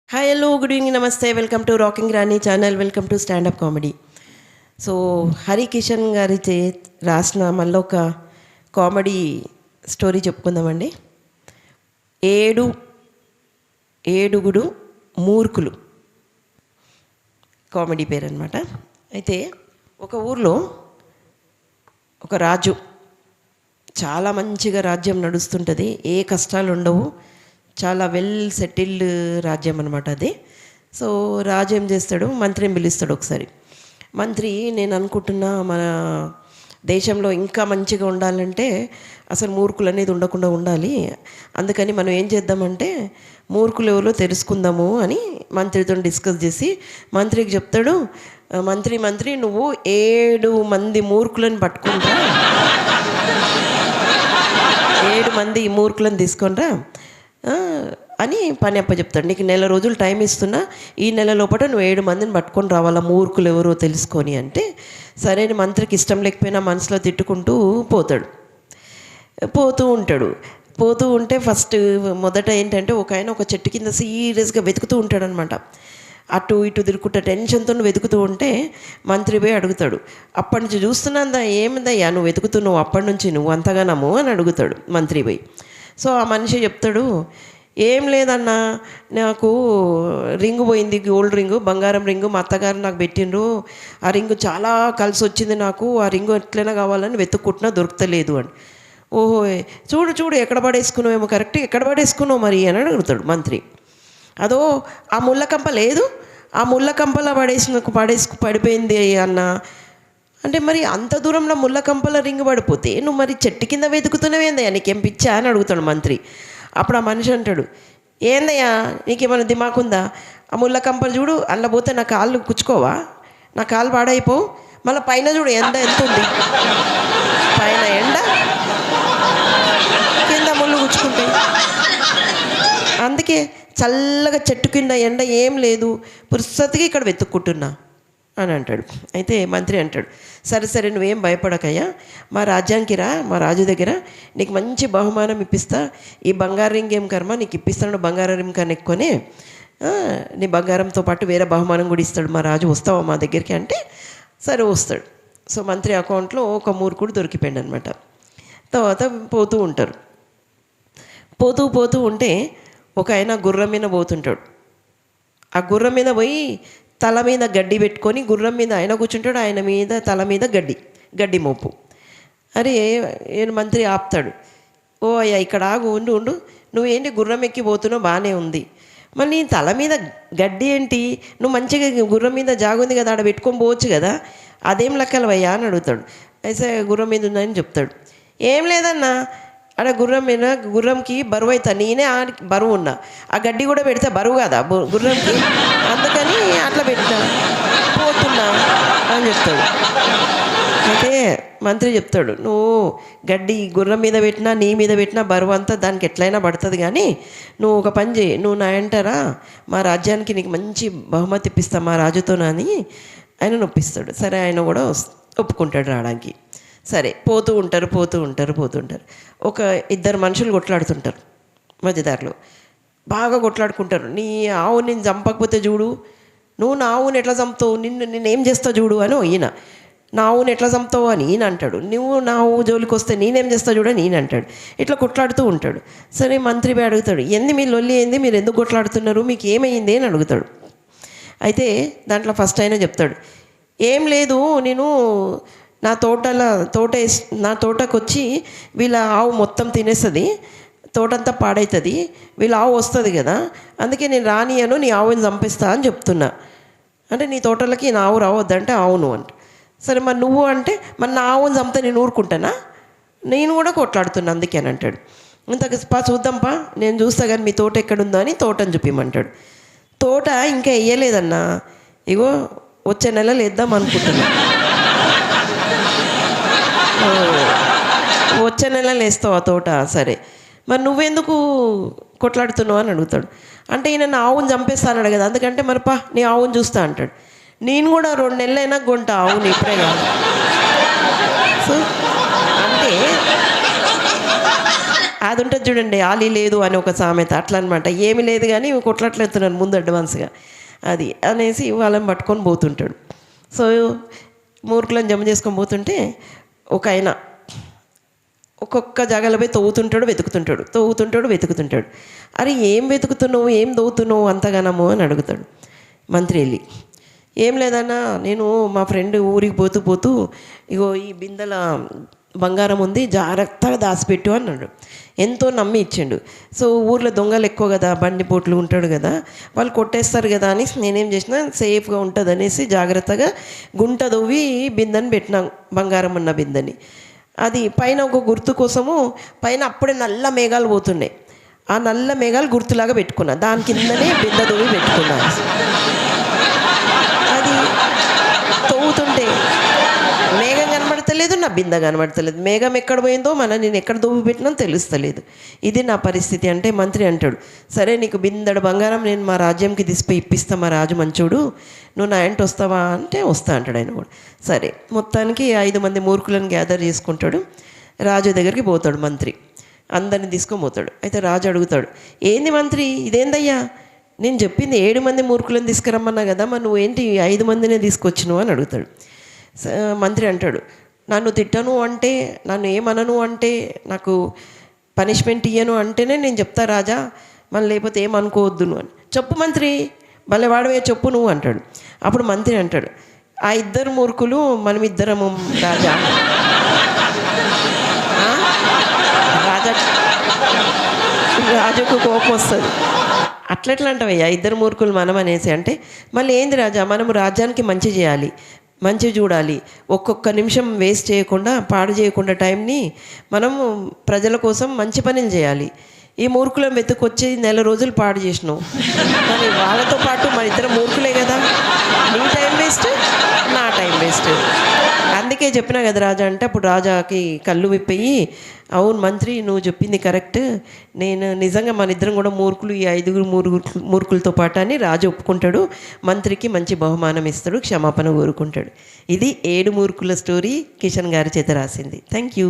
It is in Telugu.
హాయ్ హలో గుడ్ ఈవినింగ్ నమస్తే welcome to rocking Rani channel welcome to standup comedy. So Harikishan గారి రాసిన మళ్ళీ ఒక కామెడీ స్టోరీ చెప్పుకుందామండి. ఏడుగుడు మూర్ఖులు కామెడీ పేరు అనమాట. అయితే ఒక ఊర్లో ఒక రాజు, చాలా మంచిగా రాజ్యం నడుస్తుంటుంది, ఏ కష్టాలు ఉండవు, చాలా వెల్ సెటిల్డ్ రాజ్యం అనమాట అది. సో రాజు ఏం చేస్తాడు, మంత్రిని పిలుస్తాడు ఒకసారి. మంత్రి, నేను అనుకుంటున్నా మన దేశంలో ఇంకా మంచిగా ఉండాలంటే అసలు మూర్ఖులు అనేది ఉండకుండా ఉండాలి, అందుకని మనం ఏం చేద్దామంటే మూర్ఖులు ఎవరో తెలుసుకుందాము అని మంత్రితో డిస్కస్ చేసి మంత్రికి చెప్తాడు, మంత్రి నువ్వు 7 మంది మూర్ఖులను పట్టుకుంటా, 7 మంది మూర్ఖులను తీసుకొనిరా అని పని చెప్తాడు. నీకు 1 రోజులు టైం ఇస్తున్నా, ఈ నెల లోపల నువ్వు 7 మందిని పట్టుకొని రావాలా, మూర్ఖులు ఎవరో తెలుసుకొని అంటే. సరే అని మంత్రికి ఇష్టం లేకపోయినా మనసులో తిట్టుకుంటూ పోతూ ఉంటే మొదట ఏంటంటే ఒక చెట్టు కింద సీరియస్గా వెతుకుతూ ఉంటాడనమాట. అటు ఇటు తిరుగుకుంటా టెన్షన్తో వెతుకుతూ ఉంటే మంత్రి పోయి అడుగుతాడు, అప్పటి నుంచి చూస్తున్నాందా, ఏమిందయ్యా నువ్వు వెతుకుతున్నావు అప్పటి నుంచి నువ్వు అంతగానము అని అడుగుతాడు మంత్రి పోయి. సో ఆ మనిషి చెప్తాడు, ఏం లేదన్నా, నాకు రింగు పోయింది, గోల్డ్ రింగు, బంగారం రింగు మా అత్తగారు నాకు పెట్టిండ్రు, ఆ రింగు చాలా కలిసి వచ్చింది నాకు, ఆ రింగు ఎట్లైనా కావాలని వెతుక్కుంటున్నా దొరుకుతలేదు అని. ఓహో, చూడు ఎక్కడ పడేసుకున్నావేమో, కరెక్ట్ ఎక్కడ పడేసుకున్నావు మరి అని అడుగుతాడు మంత్రి. అదో ఆ ముళ్ళకంప లేదు, ఆ ముళ్ళకంపలో పడిపోయింది అన్న అంటే, మరి అంత దూరంలో ముళ్ళకంపల రింగు పడిపోతే నువ్వు మరి చెట్టు కింద వెతుకుతున్నావేందయ్యా, నీకేం పిచ్చా అని అడుగుతాడు మంత్రి. అప్పుడు ఆ మనిషి అంటాడు, ఏందయ్యా నీకేమైనా దిమాకుందా, ఆ ముళ్ళకంపలు చూడు, అందులో పోతే నా కాళ్ళు కుచ్చుకోవా, నా కాళ్ళు పాడైపోవు, మళ్ళీ పైన చూడు ఎంత ఉంది, పైన ఎండ కింద ముళ్ళు కుచ్చుకుంటాయి, అందుకే చల్లగా చెట్టు కింద ఎండ ఏం లేదు, పురుసతికి ఇక్కడ వెతుక్కుంటున్నా అని అంటాడు. అయితే మంత్రి అంటాడు, సరే నువ్వేం భయపడకయ్యా, మా రాజ్యానికి రా, మా రాజు దగ్గర నీకు మంచి బహుమానం ఇప్పిస్తా, ఈ బంగారు రింగ్ ఏం కర్మ నీకు ఇప్పిస్తాను, బంగారు రింగ్ కన్నా ఎక్కువనే నీ బంగారంతో పాటు వేరే బహుమానం కూడా ఇస్తాడు మా రాజు, వస్తావా మా దగ్గరికి అంటే. సరే వస్తాడు. సో మంత్రి అకౌంట్లో ఒక మూర్ఖుడు దొరికిపోయాడు అనమాట. తర్వాత పోతూ ఉంటే ఒక ఆయన గుర్రం మీద పోతుంటాడు. ఆ గుర్రం మీద పోయి తల మీద గడ్డి పెట్టుకొని, గుర్రం మీద ఆయన కూర్చుంటాడు, ఆయన మీద తల మీద గడ్డి మోపు. అరే మంత్రి ఆపుతాడు, ఓ అయ్యా ఇక్కడ ఆగు, ఉండు, నువ్వేంటి గుర్రం ఎక్కి పోతున్నావు బాగానే ఉంది, మళ్ళీ నీ తల మీద గడ్డి ఏంటి, నువ్వు మంచిగా గుర్రం మీద జాగుంది కదా, ఆడ పెట్టుకొని పోవచ్చు కదా, అదేం లెక్కలవయ్యా అని అడుగుతాడు. అయితే గుర్రం మీద ఉందని చెప్తాడు. ఏం లేదన్నా, ఆడ గుర్రంకి బరువు అవుతా, నేనే బరువు ఉన్నా, ఆ గడ్డి కూడా పెడితే బరువు కదా గుర్రంకి, అందుకని అట్లా పెట్టినా పోతున్నా అని చెప్తాడు. అయితే మంత్రి చెప్తాడు, నువ్వు గడ్డి గుర్రం మీద పెట్టినా నీ మీద పెట్టినా బరువు అంతా దానికి ఎట్లయినా పడుతుంది, కానీ నువ్వు ఒక పని చేయి, నువ్వు నా అంటారా మా రాజ్యానికి నీకు మంచి బహుమతి ఇప్పిస్తా మా రాజుతోనని ఆయన నొప్పిస్తాడు. సరే ఆయన కూడా ఒప్పుకుంటాడు రావడానికి. సరే పోతూ ఉంటారు. ఒక 2 మనుషులు కొట్లాడుతుంటారు మధ్యదారిలో, బాగా కొట్లాడుకుంటారు. నీ ఆవు నేను చంపకపోతే చూడు, నువ్వు నా ఆవుని ఎట్లా చంపుతావు, నేనేం చేస్తా చూడు అని ఈయన, నా ఆవుని ఎట్లా చంపుతావు అని ఈయన అంటాడు. నువ్వు నా ఆవు జోలికి వస్తే నేనేం చేస్తా చూడు అని ఈయన అంటాడు. ఇట్లా కొట్లాడుతూ ఉంటాడు. సరే మంత్రి అడుగుతాడు, మీ లొల్లి ఏంది, మీరు ఎందుకు కొట్లాడుతున్నారు, మీకు ఏమైంది అని అడుగుతాడు. అయితే దాంట్లో ఫస్ట్ అయినా చెప్తాడు, ఏం లేదు, నేను నా తోటకు వచ్చి వీళ్ళ ఆవు మొత్తం తినేస్తుంది, తోటంతా పాడవుతుంది, వీళ్ళ ఆవు వస్తుంది కదా, అందుకే నేను రానియను, నీ ఆవుని చంపిస్తా అని చెప్తున్నా అంటే, నీ తోటలకి నా ఆవు రావద్దంటే అవును అంట. సరే మరి నువ్వు అంటే, మరి నా ఆవుని చంపితే నేను ఊరుకుంటానా, నేను కూడా కొట్లాడుతున్నా అందుకే అని అంటాడు. చూద్దాంపా, నేను చూస్తా కానీ మీ తోట ఎక్కడుందో అని తోటని చూపిమంటాడు. తోట ఇంకా వేయలేదన్నా, ఇగో వచ్చే నెలలో వేద్దాం అనుకుంటున్నా, వచ్చే నెలలో వేస్తావు ఆ తోట, సరే మరి నువ్వెందుకు కొట్లాడుతున్నావు అని అడుగుతాడు. అంటే ఈయన నా ఆవుని చంపేస్తాను కదా, అందుకంటే మరి నీ ఆవుని చూస్తా అంటాడు. నేను కూడా 2 నెలలైనా కొంటా ఆవుని, ఇప్పుడే కాదు. సో అంటే అది ఉంటుంది చూడండి, ఆలి లేదు అని ఒక సామెత, అట్లా అనమాట. ఏమి లేదు కానీ కొట్లాట్లేస్తున్నారు ముందు అడ్వాన్స్గా అది అనేసి వాళ్ళని పట్టుకొని పోతుంటాడు. సో మూర్ఖులను జమ చేసుకొని పోతుంటే ఒక ఆయన ఒక్కొక్క జాగాలో పోయి వెతుకుతుంటాడు. అరే ఏం వెతుకుతున్నావు, ఏం తవ్వుతున్నావు అంతగానము అని అడుగుతాడు. మంత్రి వెళ్ళి, ఏం లేదన్నా, నేను మా ఫ్రెండ్ ఊరికి పోతూ ఇగో ఈ బిందెల బంగారం ఉంది, జాగ్రత్తగా దాచిపెట్టు అన్నాడు. ఎంతో నమ్మి ఇచ్చిండు. సో ఊర్లో దొంగలు ఎక్కువ కదా, బండిపోట్లు ఉంటాడు కదా, వాళ్ళు కొట్టేస్తారు కదా అని నేనేం చేసిన, సేఫ్గా ఉంటుంది అనేసి జాగ్రత్తగా గుంట దొవ్వి బిందెని పెట్టినా, బంగారం ఉన్న బిందెని. అది పైన ఒక గుర్తు కోసము పైన అప్పుడే నల్ల మేఘాలు పోతున్నాయి. ఆ నల్ల మేఘాలు గుర్తులాగా పెట్టుకున్నా, దాని కిందనే బిందె దొవ్వి పెట్టుకున్నా. అది తవ్వుతుంటే మేఘం కనబడతలేదు, నా బిందె కనబడతలేదు. మేఘం ఎక్కడ పోయిందో నేను ఎక్కడ దొవ్వి పెట్టినా తెలుస్తలేదు. ఇది నా పరిస్థితి. అంటే మంత్రి అంటాడు, సరే నీకు బిందెడు బంగారం నేను మా రాజ్యంకి తీసిపోయి ఇప్పిస్తా, మా రాజు మంచోడు, నువ్వు నా ఇంటి వస్తావా అంటే వస్తా అంటాడు ఆయన కూడా. సరే మొత్తానికి 5 మంది మూర్ఖులను గ్యాదర్ చేసుకుంటాడు. రాజు దగ్గరికి పోతాడు మంత్రి, అందరిని తీసుకొని పోతాడు. అయితే రాజు అడుగుతాడు, ఏంది మంత్రి ఇదేందయ్యా, నేను చెప్పింది 7 మంది మూర్ఖులను తీసుకురమ్మన్నా కదా, మరి నువ్వేంటి 5 మందినే తీసుకొచ్చినావు అని అడుగుతాడు. మంత్రి అంటాడు, నన్ను తిట్టను అంటే, నన్ను ఏమనను అంటే, నాకు పనిష్మెంట్ ఇయ్యను అంటేనే నేను చెప్తా రాజా, మళ్ళీ లేకపోతే ఏమనుకోవద్దును అని. చెప్పు మంత్రి, భలే వాడవే చెప్పు నువ్వు అంటాడు. అప్పుడు మంత్రి అంటాడు, ఆ 2 మూర్ఖులు మనమిద్దరము రాజా. రాజుకు కోపం వస్తుంది. అట్లెట్లా అంటావయ్యా 2 మూర్ఖులు మనం అనేసి అంటే, మళ్ళీ ఏంది రాజా, మనము రాజ్యానికి మంచి చేయాలి, మంచి చూడాలి, ఒక్కొక్క నిమిషం వేస్ట్ చేయకుండా, పాడు చేయకుండా టైంని మనము ప్రజల కోసం మంచి పనులు చేయాలి. ఈ మూర్ఖులను వెతుకొచ్చి 1 రోజులు పాడు చేసినావు, కానీ వాళ్ళతో పాటు మన 2 మూర్ఖులే కదా, నీ టైం వేస్ట్, నా టైం వేస్ట్. అందుకే చెప్పినా కదా రాజా అంటే, అప్పుడు రాజాకి కళ్ళు విప్పయి, అవును మంత్రి నువ్వు చెప్పింది కరెక్ట్, నేను నిజంగా మన ఇద్దరం కూడా మూర్ఖులు, ఈ 5 మూర్ఖులతో పాటు అని రాజు ఒప్పుకుంటాడు. మంత్రికి మంచి బహుమానం ఇస్తాడు, క్షమాపణ కోరుకుంటాడు. ఇది 7 మూర్ఖుల స్టోరీ, కిషన్ గారి చేత రాసింది. Thank you.